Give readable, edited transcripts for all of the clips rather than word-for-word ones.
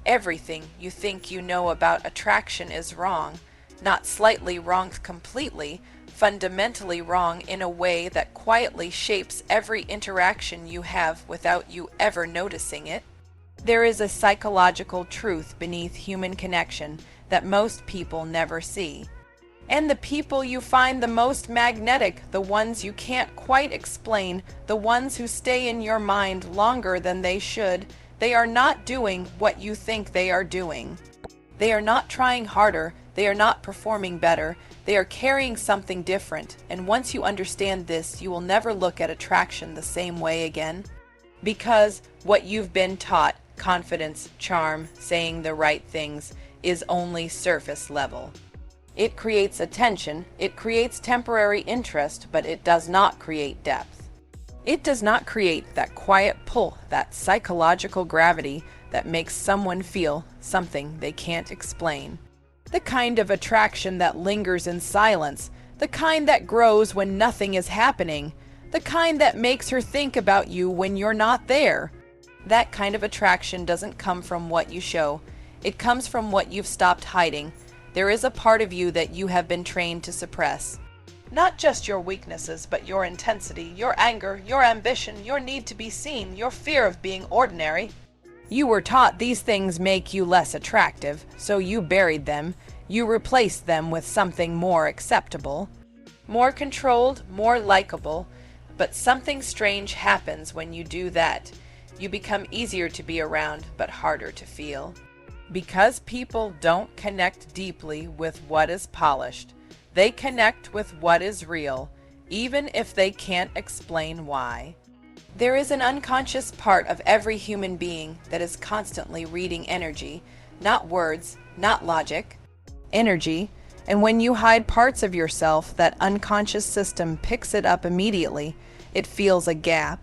everything you think you know about attraction is wrong, not slightly wrong completely, fundamentally wrong in a way that quietly shapes every interaction you have without you ever noticing it. There is a psychological truth beneath human connection that most people never see. And the people you find the most magnetic, the ones you can't quite explain, the ones who stay in your mind longer than they should, they are not doing what you think they are doing. They are not trying harder, they are not performing better, they are carrying something different, and once you understand this, you will never look at attraction the same way again. Because what you've been taught, confidence, charm, saying the right things, is only surface level. It creates attention, it creates temporary interest, but it does not create depth. It does not create that quiet pull, that psychological gravity that makes someone feel something they can't explain. The kind of attraction that lingers in silence, the kind that grows when nothing is happening, the kind that makes her think about you when you're not there. That kind of attraction doesn't come from what you show, it comes from what you've stopped hiding. There is a part of you that you have been trained to suppress. Not just your weaknesses, but your intensity, your anger, your ambition, your need to be seen, your fear of being ordinary. You were taught these things make you less attractive, so you buried them. You replaced them with something more acceptable, more controlled, more likable. But something strange happens when you do that. You become easier to be around, but harder to feel. Because people don't connect deeply with what is polished. They connect with what is real, even if they can't explain why. There is an unconscious part of every human being that is constantly reading energy, not words, not logic, energy, and when you hide parts of yourself, that unconscious system picks it up immediately. It feels a gap,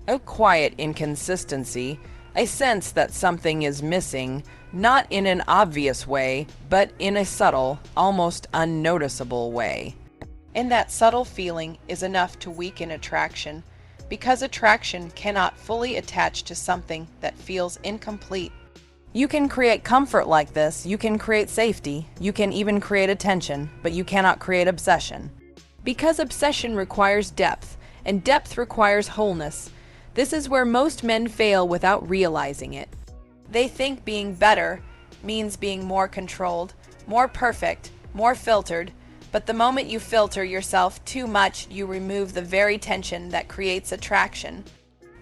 a quiet inconsistency, a sense that something is missing, not in an obvious way, but in a subtle, almost unnoticeable way. And that subtle feeling is enough to weaken attraction, because attraction cannot fully attach to something that feels incomplete. You can create comfort like this, you can create safety, you can even create attention, but you cannot create obsession. Because obsession requires depth, and depth requires wholeness. This is where most men fail without realizing it. They think being better means being more controlled, more perfect, more filtered, but the moment you filter yourself too much, you remove the very tension that creates attraction.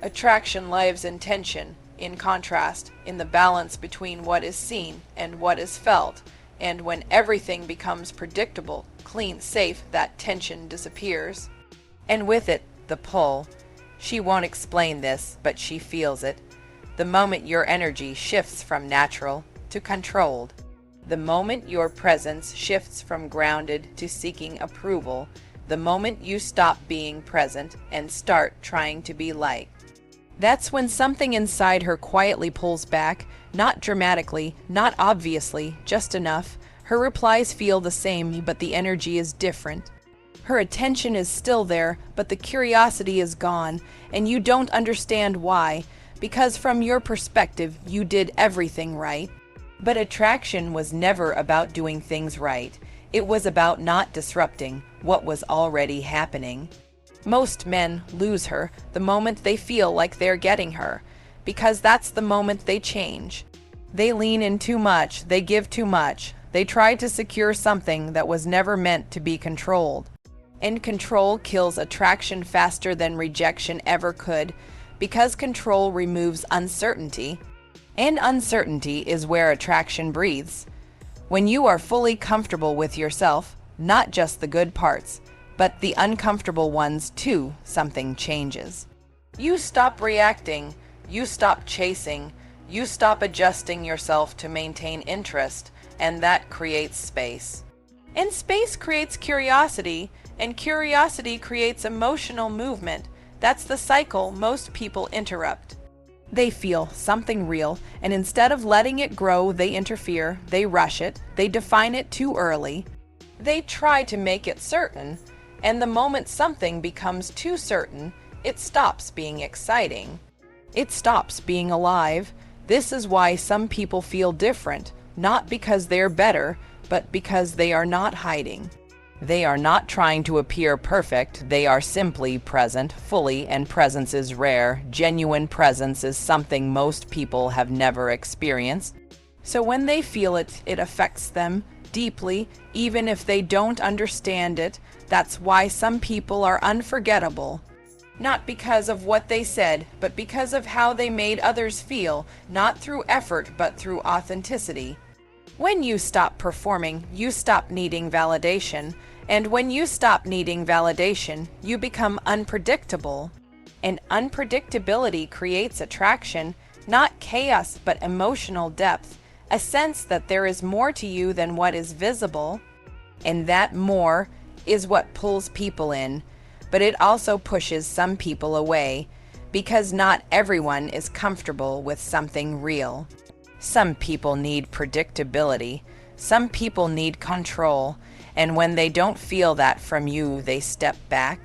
Attraction lives in tension, in contrast, in the balance between what is seen and what is felt, and when everything becomes predictable, clean, safe, that tension disappears. And with it, the pull. She won't explain this, but she feels it. The moment your energy shifts from natural to controlled, the moment your presence shifts from grounded to seeking approval, the moment you stop being present and start trying to be liked. That's when something inside her quietly pulls back, not dramatically, not obviously, just enough. Her replies feel the same, but the energy is different. Her attention is still there, but the curiosity is gone, and you don't understand why, because from your perspective, you did everything right. But attraction was never about doing things right. It was about not disrupting what was already happening. Most men lose her the moment they feel like they're getting her, because that's the moment they change. They lean in too much, they give too much, they try to secure something that was never meant to be controlled. And control kills attraction faster than rejection ever could, because control removes uncertainty. And uncertainty is where attraction breathes. When you are fully comfortable with yourself, not just the good parts, but the uncomfortable ones too, something changes. You stop reacting, you stop chasing, you stop adjusting yourself to maintain interest, and that creates space. And space creates curiosity, and curiosity creates emotional movement. That's the cycle most people interrupt. They feel something real, and instead of letting it grow, they interfere, they rush it, they define it too early. They try to make it certain, and the moment something becomes too certain, it stops being exciting. It stops being alive. This is why some people feel different, not because they're better, but because they are not hiding. They are not trying to appear perfect, they are simply present fully, and presence is rare. Genuine presence is something most people have never experienced. So when they feel it, it affects them deeply, even if they don't understand it. That's why some people are unforgettable. Not because of what they said, but because of how they made others feel, not through effort, but through authenticity. When you stop performing, you stop needing validation. And when you stop needing validation, you become unpredictable. And unpredictability creates attraction, not chaos, but emotional depth, a sense that there is more to you than what is visible. And that more is what pulls people in, but it also pushes some people away, because not everyone is comfortable with something real. Some people need predictability. Some people need control. And when they don't feel that from you, they step back.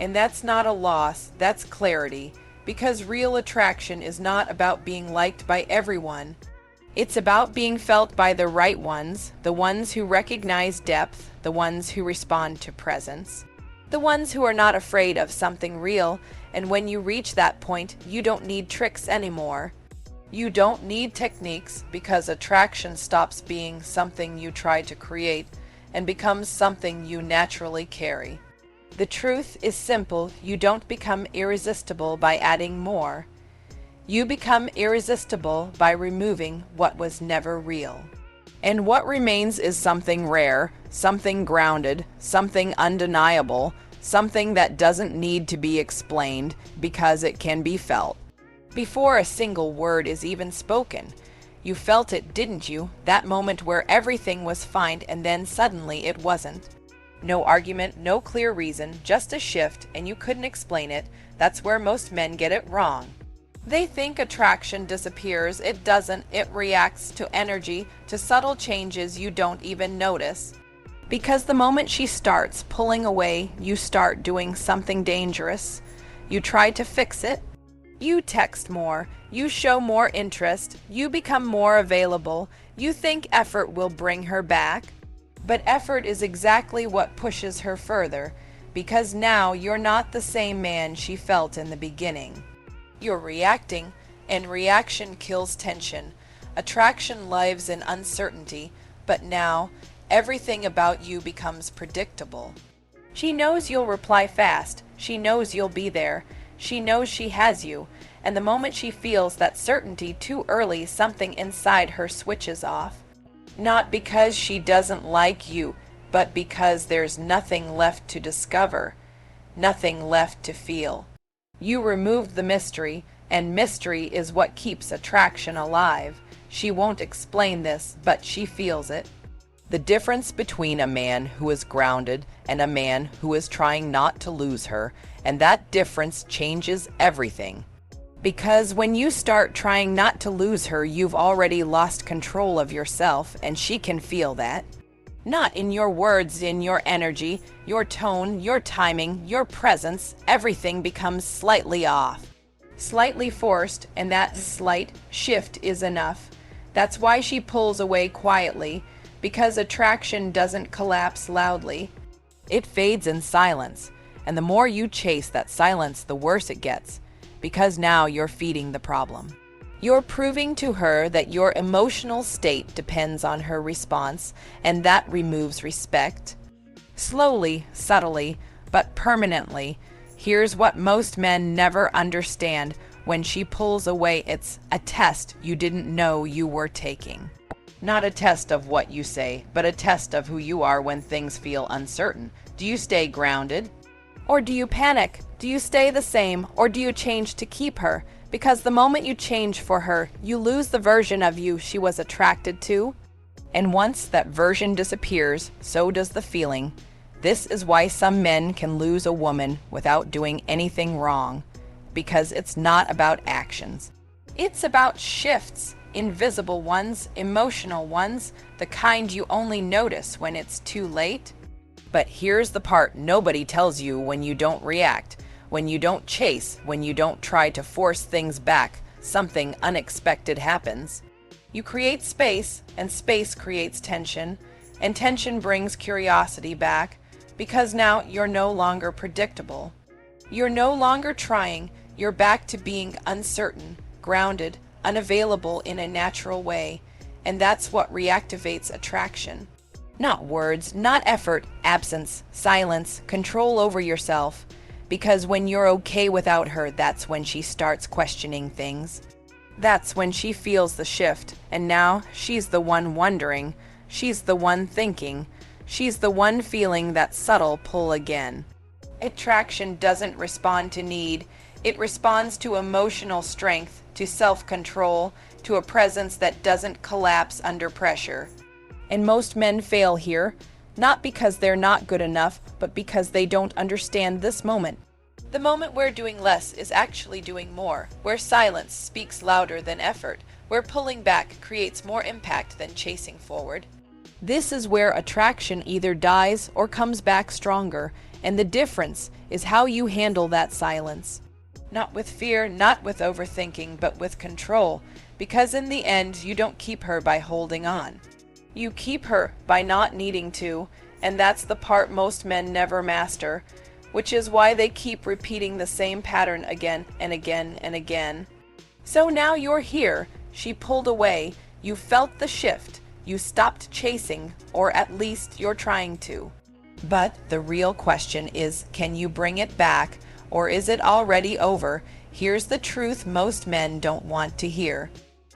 And that's not a loss, that's clarity. Because real attraction is not about being liked by everyone. It's about being felt by the right ones, the ones who recognize depth, the ones who respond to presence, the ones who are not afraid of something real. And when you reach that point, you don't need tricks anymore. You don't need techniques, because attraction stops being something you try to create and becomes something you naturally carry. The truth is simple. You don't become irresistible by adding more. You become irresistible by removing what was never real. And what remains is something rare, something grounded, something undeniable, something that doesn't need to be explained because it can be felt. Before a single word is even spoken. You felt it, didn't you? That moment where everything was fine and then suddenly it wasn't. No argument, no clear reason, just a shift, and you couldn't explain it. That's where most men get it wrong. They think attraction disappears. It doesn't. It reacts to energy, to subtle changes you don't even notice. Because the moment she starts pulling away, you start doing something dangerous. You try to fix it. You text more, you show more interest, you become more available, you think effort will bring her back. But effort is exactly what pushes her further, because now you're not the same man she felt in the beginning. You're reacting, and reaction kills tension. Attraction lives in uncertainty, but now everything about you becomes predictable. She knows you'll reply fast, she knows you'll be there. She knows she has you, and the moment she feels that certainty too early, something inside her switches off. Not because she doesn't like you, but because there's nothing left to discover, nothing left to feel. You removed the mystery, and mystery is what keeps attraction alive. She won't explain this, but she feels it. The difference between a man who is grounded and a man who is trying not to lose her, and that difference changes everything. Because when you start trying not to lose her, you've already lost control of yourself, and she can feel that. Not in your words, in your energy, your tone, your timing, your presence, everything becomes slightly off. Slightly forced, and that slight shift is enough. That's why she pulls away quietly, because attraction doesn't collapse loudly. It fades in silence, and the more you chase that silence, the worse it gets, because now you're feeding the problem. You're proving to her that your emotional state depends on her response, and that removes respect. Slowly, subtly, but permanently, here's what most men never understand. When she pulls away, it's a test you didn't know you were taking. Not a test of what you say, but a test of who you are when things feel uncertain. Do you stay grounded? Or do you panic? Do you stay the same, or do you change to keep her? Because the moment you change for her, you lose the version of you she was attracted to. And once that version disappears, so does the feeling. This is why some men can lose a woman without doing anything wrong. Because it's not about actions. It's about shifts. Invisible ones, emotional ones, the kind you only notice when it's too late. But here's the part nobody tells you: when you don't react, when you don't chase, when you don't try to force things back, something unexpected happens. You create space, and space creates tension, and tension brings curiosity back, because now you're no longer predictable. You're no longer trying, you're back to being uncertain, grounded, unavailable in a natural way, and that's what reactivates attraction. Not words, not effort, absence, silence, control over yourself. Because when you're okay without her, that's when she starts questioning things. That's when she feels the shift, and now she's the one wondering, she's the one thinking, she's the one feeling that subtle pull again. Attraction doesn't respond to need, it responds to emotional strength, to self-control, to a presence that doesn't collapse under pressure. And most men fail here, not because they're not good enough, but because they don't understand this moment. The moment where doing less is actually doing more, where silence speaks louder than effort, where pulling back creates more impact than chasing forward. This is where attraction either dies or comes back stronger, and the difference is how you handle that silence. Not with fear, not with overthinking, but with control, because in the end you don't keep her by holding on. You keep her by not needing to, and that's the part most men never master, which is why they keep repeating the same pattern again and again and again. So now you're here, she pulled away, you felt the shift, you stopped chasing, or at least you're trying to. But the real question is, can you bring it back, or is it already over? Here's the truth most men don't want to hear.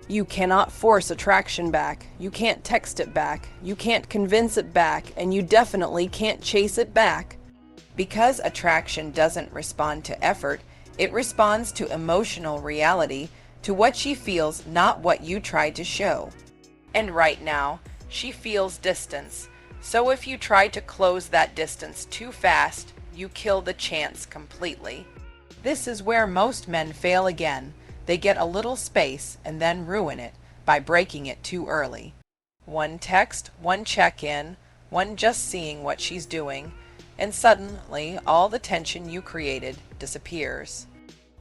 You cannot force attraction back, you can't text it back, you can't convince it back, and you definitely can't chase it back. Because attraction doesn't respond to effort, it responds to emotional reality, to what she feels, not what you tried to show. And right now, she feels distance. So if you try to close that distance too fast, you kill the chance completely. This is where most men fail again. They get a little space and then ruin it by breaking it too early. One text, one check-in, one just seeing what she's doing, and suddenly all the tension you created disappears.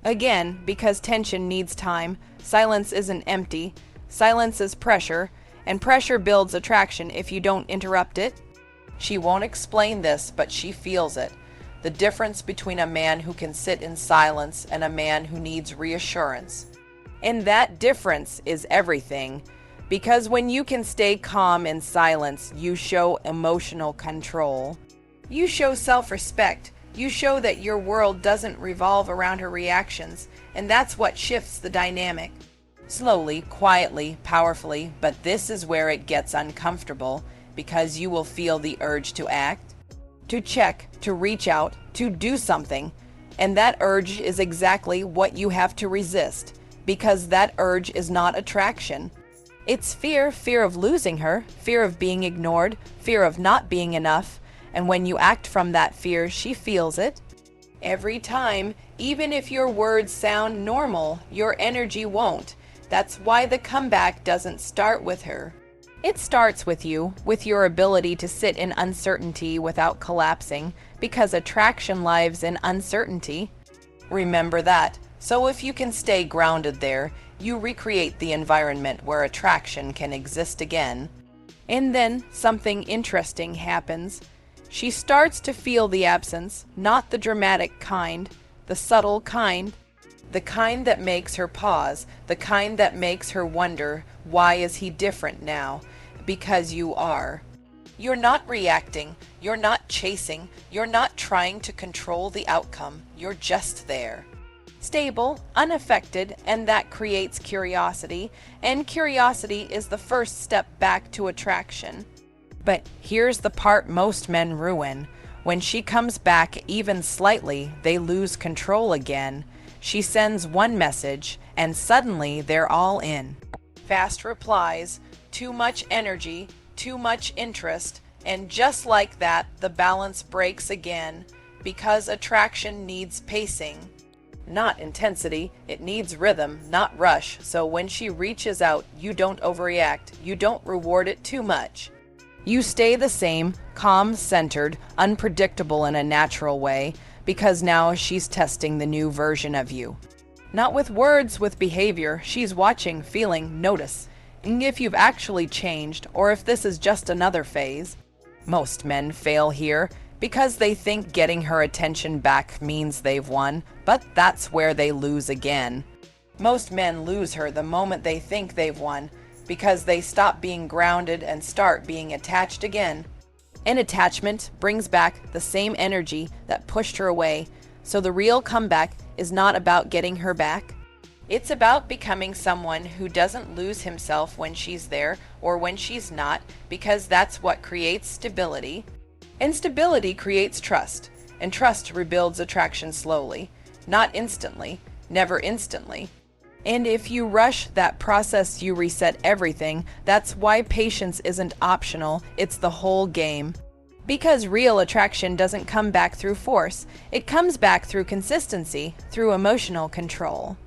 Again, because tension needs time, silence isn't empty, silence is pressure, and pressure builds attraction if you don't interrupt it. She won't explain this, but she feels it. The difference between a man who can sit in silence and a man who needs reassurance. And that difference is everything, because when you can stay calm in silence, you show emotional control. You show self-respect. You show that your world doesn't revolve around her reactions, and that's what shifts the dynamic. Slowly, quietly, powerfully, but this is where it gets uncomfortable, because you will feel the urge to act, to check, to reach out, to do something. And that urge is exactly what you have to resist, because that urge is not attraction. It's fear, fear of losing her, fear of being ignored, fear of not being enough, and when you act from that fear, she feels it. Every time, even if your words sound normal, your energy won't. That's why the comeback doesn't start with her. It starts with you, with your ability to sit in uncertainty without collapsing, because attraction lives in uncertainty. Remember that. So if you can stay grounded there, you recreate the environment where attraction can exist again. And then something interesting happens. She starts to feel the absence, not the dramatic kind, the subtle kind. The kind that makes her pause, the kind that makes her wonder, why is he different now? Because you are. You're not reacting, you're not chasing, you're not trying to control the outcome, you're just there. Stable, unaffected, and that creates curiosity, and curiosity is the first step back to attraction. But here's the part most men ruin. When she comes back even slightly, they lose control again. She sends one message, and suddenly they're all in. Fast replies, too much energy, too much interest, and just like that, the balance breaks again, because attraction needs pacing. Not intensity, it needs rhythm, not rush, so when she reaches out, you don't overreact, you don't reward it too much. You stay the same, calm, centered, unpredictable in a natural way, because now she's testing the new version of you. Not with words, with behavior. She's watching, feeling, notice. And if you've actually changed, or if this is just another phase. Most men fail here because they think getting her attention back means they've won, but that's where they lose again. Most men lose her the moment they think they've won, because they stop being grounded and start being attached again. And attachment brings back the same energy that pushed her away, so the real comeback is not about getting her back. It's about becoming someone who doesn't lose himself when she's there or when she's not, because that's what creates stability. And stability creates trust, and trust rebuilds attraction slowly, not instantly, never instantly. And if you rush that process, you reset everything. That's why patience isn't optional, it's the whole game. Because real attraction doesn't come back through force, it comes back through consistency, through emotional control,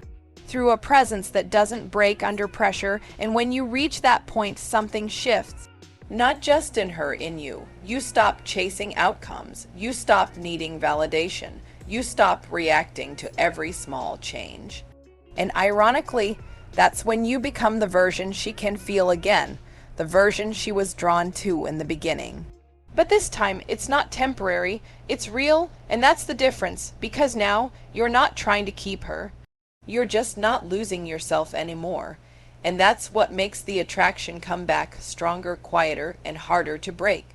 through a presence that doesn't break under pressure, and when you reach that point, something shifts. Not just in her, in you. You stop chasing outcomes. You stop needing validation. You stop reacting to every small change. And ironically, that's when you become the version she can feel again, the version she was drawn to in the beginning. But this time, it's not temporary, it's real, and that's the difference, because now you're not trying to keep her. You're just not losing yourself anymore. And that's what makes the attraction come back stronger, quieter, and harder to break.